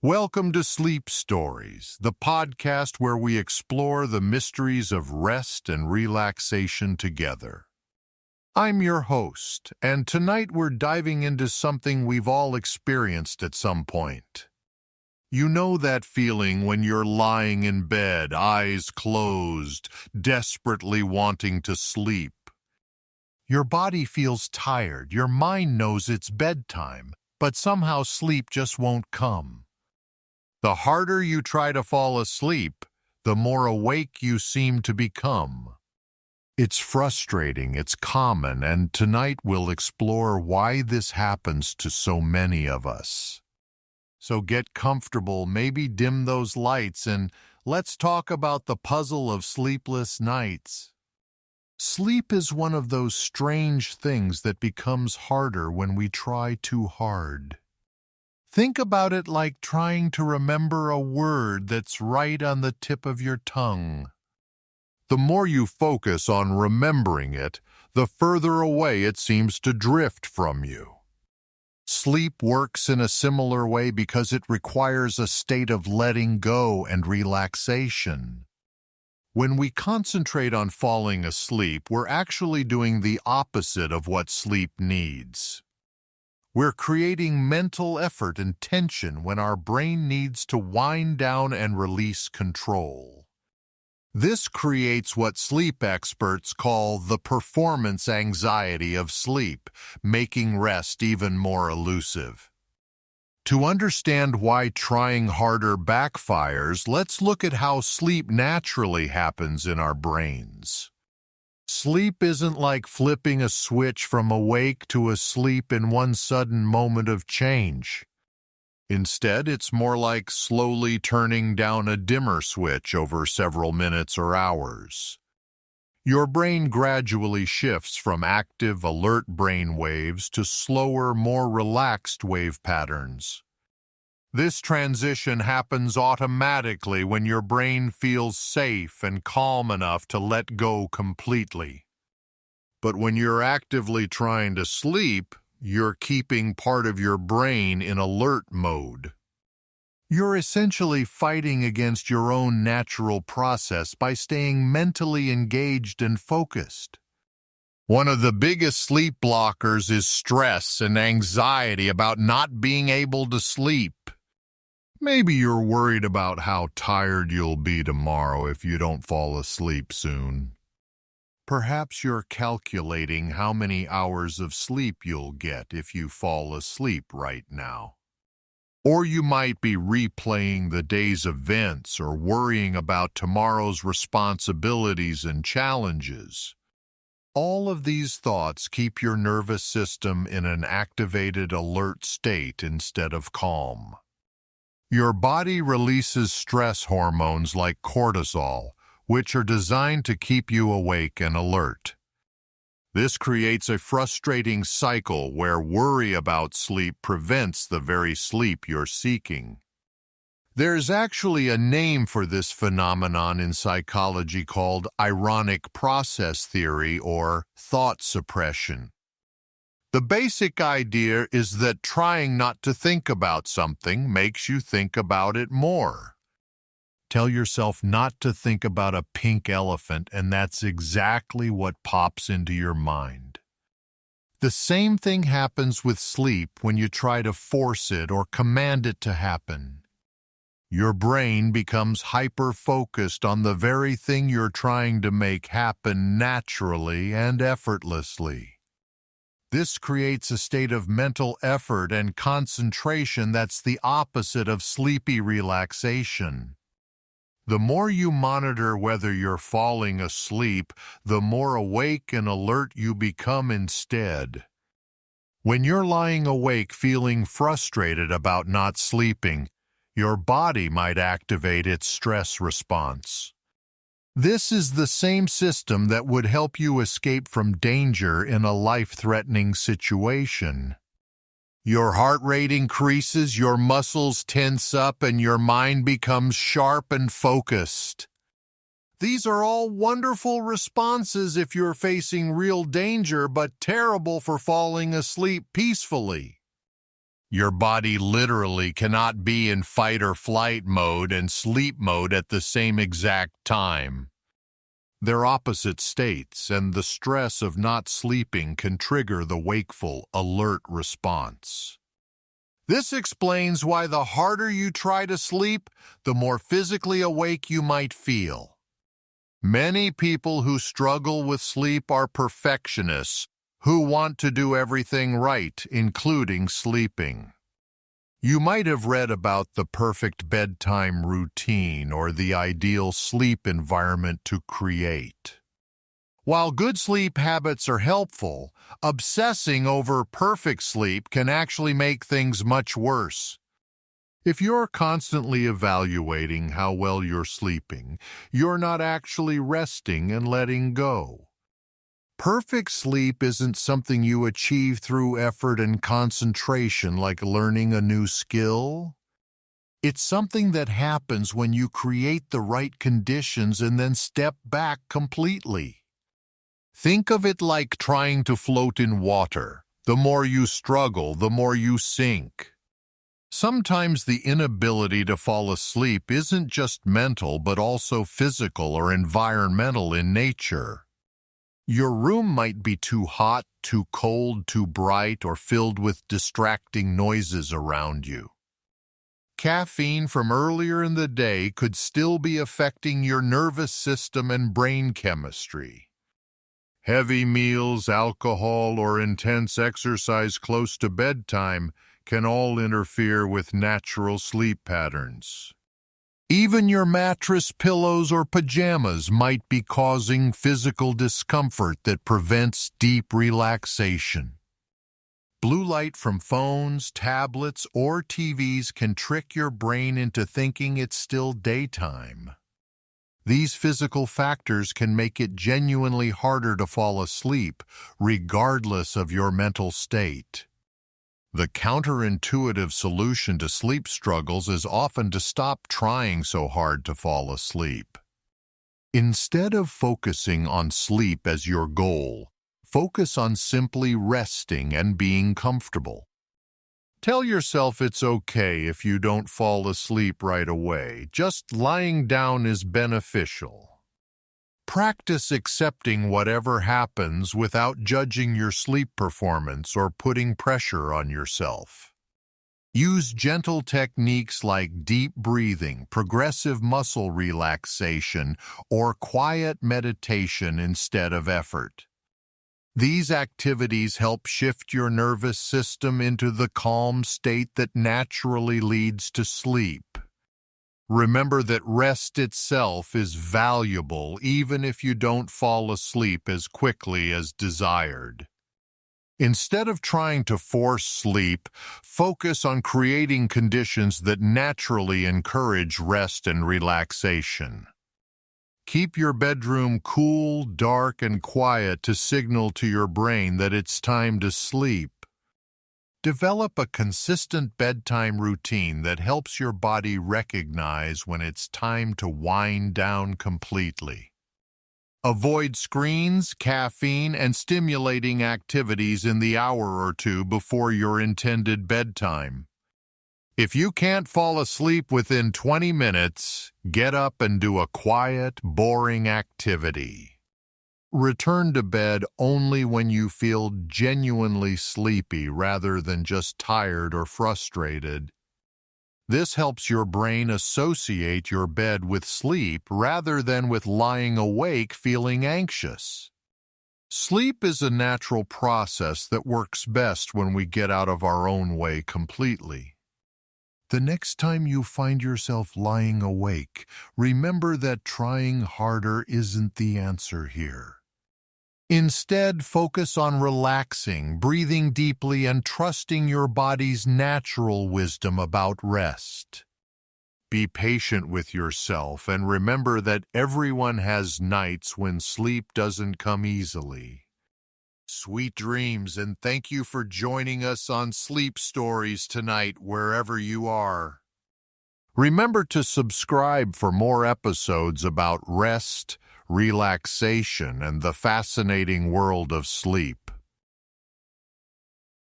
Welcome to Sleep Stories, the podcast where we explore the mysteries of rest and relaxation together. I'm your host, and tonight we're diving into something we've all experienced at some point. You know that feeling when you're lying in bed, eyes closed, desperately wanting to sleep. Your body feels tired, your mind knows it's bedtime, but somehow sleep just won't come. The harder you try to fall asleep, the more awake you seem to become. It's frustrating, it's common, and tonight we'll explore why this happens to so many of us. So get comfortable, maybe dim those lights, and let's talk about the puzzle of sleepless nights. Sleep is one of those strange things that becomes harder when we try too hard. Think about it like trying to remember a word that's right on the tip of your tongue. The more you focus on remembering it, the further away it seems to drift from you. Sleep works in a similar way because it requires a state of letting go and relaxation. When we concentrate on falling asleep, we're actually doing the opposite of what sleep needs. We're creating mental effort and tension when our brain needs to wind down and release control. This creates what sleep experts call the performance anxiety of sleep, making rest even more elusive. To understand why trying harder backfires, let's look at how sleep naturally happens in our brains. Sleep isn't like flipping a switch from awake to asleep in one sudden moment of change. Instead, it's more like slowly turning down a dimmer switch over several minutes or hours. Your brain gradually shifts from active, alert brain waves to slower, more relaxed wave patterns. This transition happens automatically when your brain feels safe and calm enough to let go completely. But when you're actively trying to sleep, you're keeping part of your brain in alert mode. You're essentially fighting against your own natural process by staying mentally engaged and focused. One of the biggest sleep blockers is stress and anxiety about not being able to sleep. Maybe you're worried about how tired you'll be tomorrow if you don't fall asleep soon. Perhaps you're calculating how many hours of sleep you'll get if you fall asleep right now. Or you might be replaying the day's events or worrying about tomorrow's responsibilities and challenges. All of these thoughts keep your nervous system in an activated, alert state instead of calm. Your body releases stress hormones like cortisol, which are designed to keep you awake and alert. This creates a frustrating cycle where worry about sleep prevents the very sleep you're seeking. There's actually a name for this phenomenon in psychology called ironic process theory or thought suppression. The basic idea is that trying not to think about something makes you think about it more. Tell yourself not to think about a pink elephant, and that's exactly what pops into your mind. The same thing happens with sleep when you try to force it or command it to happen. Your brain becomes hyper-focused on the very thing you're trying to make happen naturally and effortlessly. This creates a state of mental effort and concentration that's the opposite of sleepy relaxation. The more you monitor whether you're falling asleep, the more awake and alert you become instead. When you're lying awake feeling frustrated about not sleeping, your body might activate its stress response. This is the same system that would help you escape from danger in a life-threatening situation. Your heart rate increases, your muscles tense up, and your mind becomes sharp and focused. These are all wonderful responses if you're facing real danger, but terrible for falling asleep peacefully. Your body literally cannot be in fight or flight mode and sleep mode at the same exact time. They're opposite states, and the stress of not sleeping can trigger the wakeful, alert response. This explains why the harder you try to sleep, the more physically awake you might feel. Many people who struggle with sleep are perfectionists who want to do everything right, including sleeping. You might have read about the perfect bedtime routine or the ideal sleep environment to create. While good sleep habits are helpful, obsessing over perfect sleep can actually make things much worse. If you're constantly evaluating how well you're sleeping, you're not actually resting and letting go. Perfect sleep isn't something you achieve through effort and concentration like learning a new skill. It's something that happens when you create the right conditions and then step back completely. Think of it like trying to float in water. The more you struggle, the more you sink. Sometimes the inability to fall asleep isn't just mental but also physical or environmental in nature. Your room might be too hot, too cold, too bright, or filled with distracting noises around you. Caffeine from earlier in the day could still be affecting your nervous system and brain chemistry. Heavy meals, alcohol, or intense exercise close to bedtime can all interfere with natural sleep patterns. Even your mattress, pillows, or pajamas might be causing physical discomfort that prevents deep relaxation. Blue light from phones, tablets, or TVs can trick your brain into thinking it's still daytime. These physical factors can make it genuinely harder to fall asleep, regardless of your mental state. The counterintuitive solution to sleep struggles is often to stop trying so hard to fall asleep. Instead of focusing on sleep as your goal, focus on simply resting and being comfortable. Tell yourself it's okay if you don't fall asleep right away. Just lying down is beneficial. Practice accepting whatever happens without judging your sleep performance or putting pressure on yourself. Use gentle techniques like deep breathing, progressive muscle relaxation, or quiet meditation instead of effort. These activities help shift your nervous system into the calm state that naturally leads to sleep. Remember that rest itself is valuable even if you don't fall asleep as quickly as desired. Instead of trying to force sleep, focus on creating conditions that naturally encourage rest and relaxation. Keep your bedroom cool, dark, and quiet to signal to your brain that it's time to sleep. Develop a consistent bedtime routine that helps your body recognize when it's time to wind down completely. Avoid screens, caffeine, and stimulating activities in the hour or two before your intended bedtime. If you can't fall asleep within 20 minutes, get up and do a quiet, boring activity. Return to bed only when you feel genuinely sleepy rather than just tired or frustrated. This helps your brain associate your bed with sleep rather than with lying awake feeling anxious. Sleep is a natural process that works best when we get out of our own way completely. The next time you find yourself lying awake, remember that trying harder isn't the answer here. Instead, focus on relaxing, breathing deeply, and trusting your body's natural wisdom about rest. Be patient with yourself and remember that everyone has nights when sleep doesn't come easily. Sweet dreams, and thank you for joining us on Sleep Stories tonight, wherever you are. Remember to subscribe for more episodes about rest, relaxation, and the fascinating world of sleep.